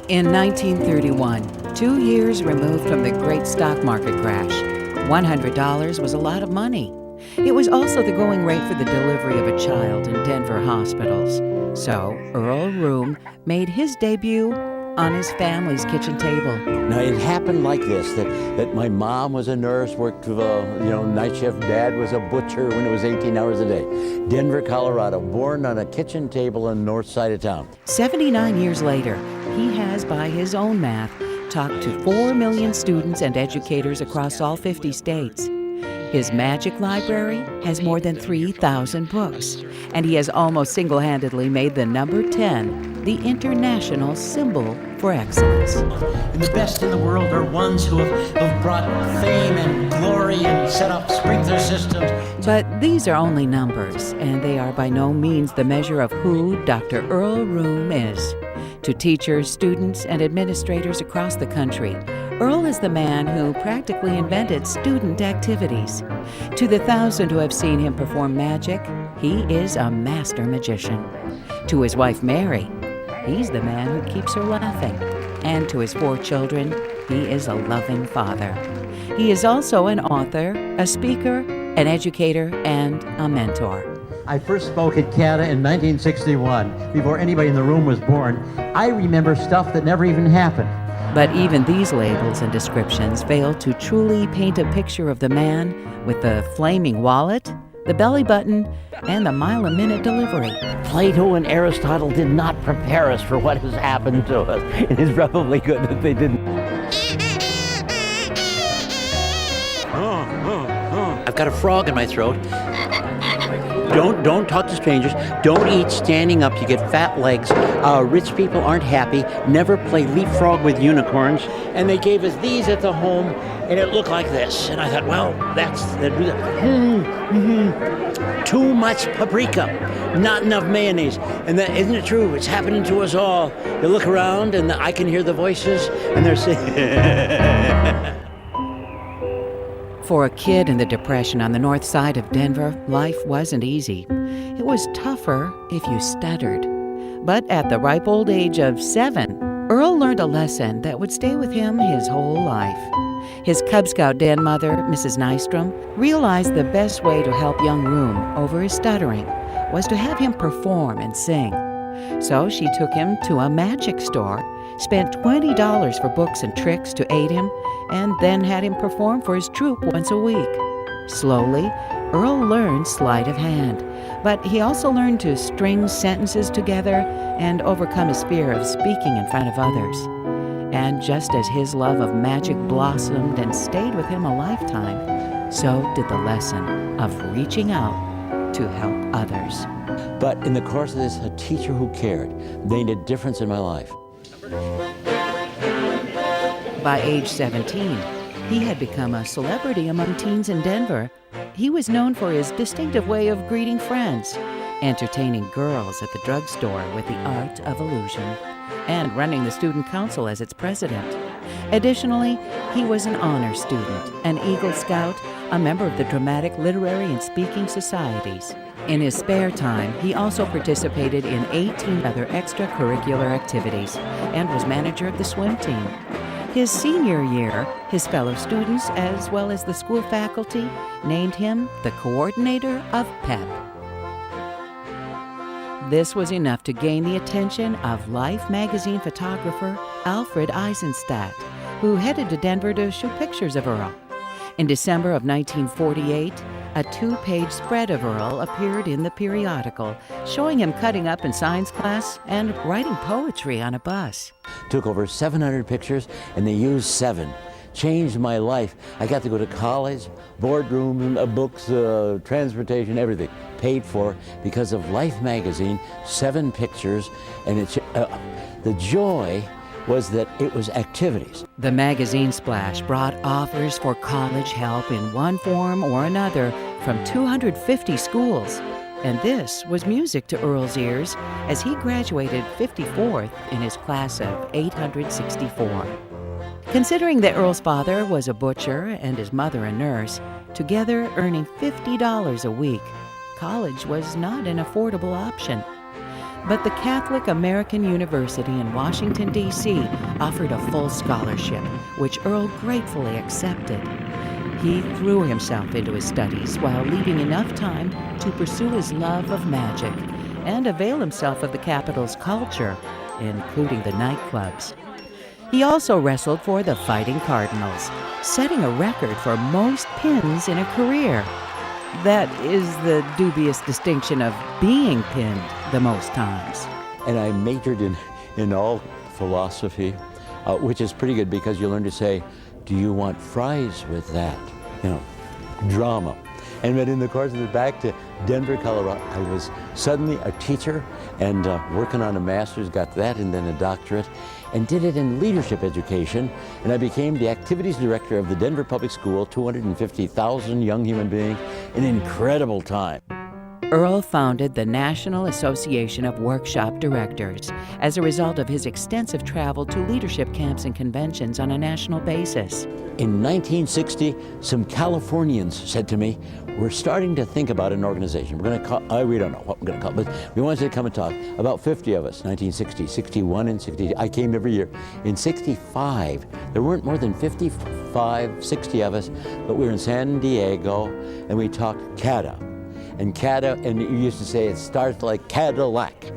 In 1931, 2 years removed from the great stock market crash, $100 was a lot of money. It was also the going rate for the delivery of a child in Denver hospitals. So Earl Reum made his debut on his family's kitchen table. Now, it happened like this, that my mom was a nurse, worked night shift. Dad was a butcher when it was 18 hours a day. Denver, Colorado, born on a kitchen table on the north side of town. 79 years later, he has, by his own math, talked to 4 million students and educators across all 50 states. His magic library has more than 3,000 books, and he has almost single-handedly made the number 10 the international symbol for excellence. And the best in the world are ones who have brought fame and glory and set up sprinkler systems. But these are only numbers, and they are by no means the measure of who Dr. Earl Reum is. To teachers, students, and administrators across the country, Earl is the man who practically invented student activities. To the 1,000 who have seen him perform magic, he is a master magician. To his wife, Mary, he's the man who keeps her laughing. And to his 4 children, he is a loving father. He is also an author, a speaker, an educator, and a mentor. I first spoke at CADA in 1961, before anybody in the room was born. I remember stuff that never even happened. But even these labels and descriptions fail to truly paint a picture of the man with the flaming wallet, the belly button, and the mile-a-minute delivery. Plato and Aristotle did not prepare us for what has happened to us. It is probably good that they didn't. I've got a frog in my throat. Don't talk to strangers. Don't eat standing up. You get fat legs. Rich people aren't happy. Never play leapfrog with unicorns. And they gave us these at the home, and it looked like this. And I thought, well, too much paprika, not enough mayonnaise. And that, isn't it true? It's happening to us all. You look around, and I can hear the voices, and they're saying. For a kid in the Depression on the north side of Denver, life wasn't easy. It was tougher if you stuttered. But at the ripe old age of 7, Earl learned a lesson that would stay with him his whole life. His Cub Scout den mother, Mrs. Nystrom, realized the best way to help young Reum over his stuttering was to have him perform and sing. So she took him to a magic store, spent $20 for books and tricks to aid him, and then had him perform for his troupe once a week. Slowly, Earl learned sleight of hand, but he also learned to string sentences together and overcome his fear of speaking in front of others. And just as his love of magic blossomed and stayed with him a lifetime, so did the lesson of reaching out to help others. But in the course of this, a teacher who cared made a difference in my life. By age 17, he had become a celebrity among teens in Denver. He was known for his distinctive way of greeting friends, entertaining girls at the drugstore with the art of illusion, and running the student council as its president. Additionally, he was an honor student, an Eagle Scout, a member of the dramatic, literary, and speaking societies. In his spare time, he also participated in 18 other extracurricular activities and was manager of the swim team. His senior year, his fellow students, as well as the school faculty, named him the coordinator of PEP. This was enough to gain the attention of Life magazine photographer Alfred Eisenstadt, who headed to Denver to shoot pictures of Earl. In December of 1948, a 2-page spread of Earl appeared in the periodical, showing him cutting up in science class and writing poetry on a bus. Took over 700 pictures, and they used 7. Changed my life. I got to go to college, boardroom, books, transportation, everything. Paid for because of Life magazine, 7 pictures, and the joy was that it was activities. The magazine splash brought offers for college help in one form or another from 250 schools. And this was music to Earl's ears as he graduated 54th in his class of 864. Considering that Earl's father was a butcher and his mother a nurse, together earning $50 a week, college was not an affordable option. But the Catholic American University in Washington, D.C. offered a full scholarship, which Earl gratefully accepted. He threw himself into his studies while leaving enough time to pursue his love of magic and avail himself of the capital's culture, including the nightclubs. He also wrestled for the Fighting Cardinals, setting a record for most pins in a career. That is the dubious distinction of being pinned the most times. And I majored in all philosophy, which is pretty good because you learn to say, do you want fries with that? You know, drama. And then in the course of it, back to Denver, Colorado, I was suddenly a teacher and working on a master's, got that and then a doctorate, and did it in leadership education. And I became the activities director of the Denver Public School, 250,000 young human beings, an incredible time. Earl founded the National Association of Workshop Directors as a result of his extensive travel to leadership camps and conventions on a national basis. In 1960, some Californians said to me, we're starting to think about an organization. We're going to call, we don't know what we're going to call it, but we want you to come and talk. About 50 of us, 1960, 61, and 60. I came every year. In 65, there weren't more than 55, 60 of us, but we were in San Diego, and we talked CADA. And CADA, and you used to say it starts like Cadillac.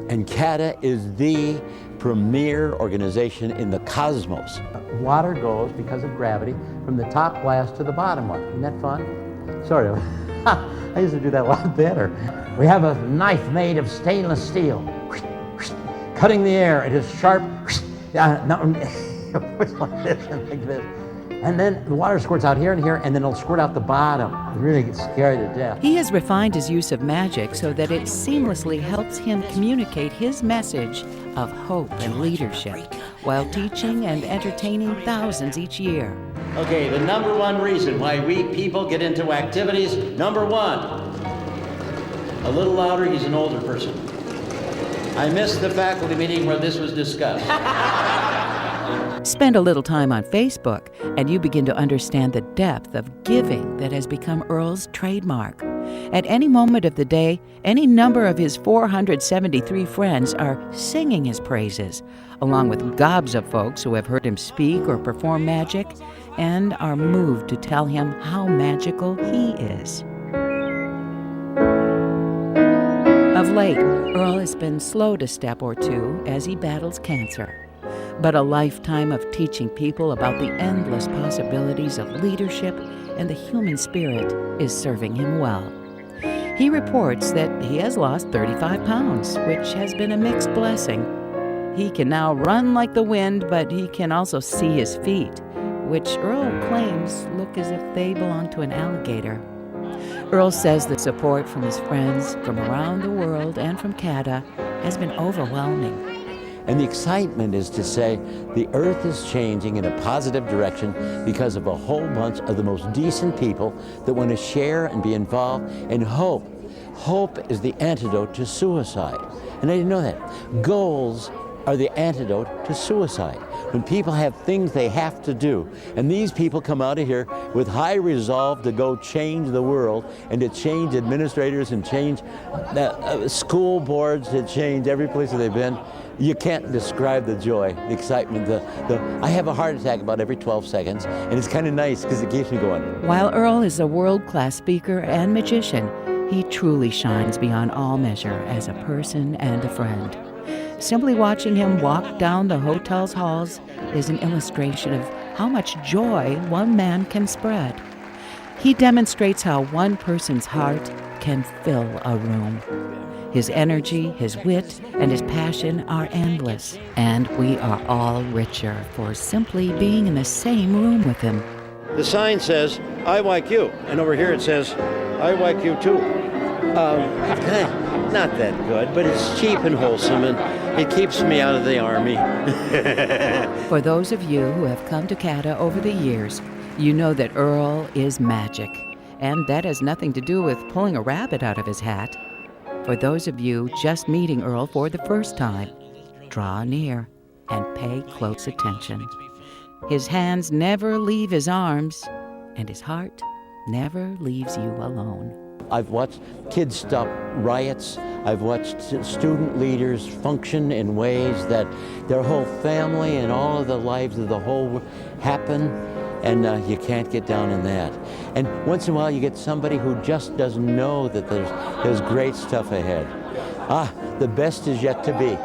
And CADA is the premier organization in the cosmos. Water goes, because of gravity, from the top glass to the bottom one. Isn't that fun? Sort of. I used to do that a lot better. We have a knife made of stainless steel. Cutting the air, it is sharp. It's like this and like this. And then the water squirts out here and here, and then it'll squirt out the bottom. It really gets scary to death. He has refined his use of magic so that it seamlessly helps him communicate his message of hope and leadership while teaching and entertaining thousands each year. Okay, the number one reason why we people get into activities, number one, a little louder, he's an older person. I missed the faculty meeting where this was discussed. Spend a little time on Facebook, and you begin to understand the depth of giving that has become Earl's trademark. At any moment of the day, any number of his 473 friends are singing his praises, along with gobs of folks who have heard him speak or perform magic and are moved to tell him how magical he is. Of late, Earl has been slow to step or two as he battles cancer. But a lifetime of teaching people about the endless possibilities of leadership and the human spirit is serving him well. He reports that he has lost 35 pounds, which has been a mixed blessing. He can now run like the wind, but he can also see his feet, which Earl claims look as if they belong to an alligator. Earl says the support from his friends from around the world and from CADA has been overwhelming. And the excitement is to say the earth is changing in a positive direction because of a whole bunch of the most decent people that want to share and be involved. And hope is the antidote to suicide. And I didn't know that. Goals are the antidote to suicide. When people have things they have to do, and these people come out of here with high resolve to go change the world and to change administrators and change school boards, to change every place that they've been. You can't describe the joy, the excitement. I have a heart attack about every 12 seconds, and it's kind of nice because it keeps me going. While Earl is a world-class speaker and magician, he truly shines beyond all measure as a person and a friend. Simply watching him walk down the hotel's halls is an illustration of how much joy one man can spread. He demonstrates how one person's heart can fill a room. His energy, his wit, and his passion are endless, and we are all richer for simply being in the same room with him. The sign says, I like you, and over here it says, I like you too. Not that good, but it's cheap and wholesome, and it keeps me out of the army. For those of you who have come to CADA over the years, you know that Earl is magic, and that has nothing to do with pulling a rabbit out of his hat. For those of you just meeting Earl for the first time, draw near and pay close attention. His hands never leave his arms, and his heart never leaves you alone. I've watched kids stop riots. I've watched student leaders function in ways that their whole family and all of the lives of the whole happen, and you can't get down in that. And once in a while you get somebody who just doesn't know that there's great stuff ahead. The best is yet to be.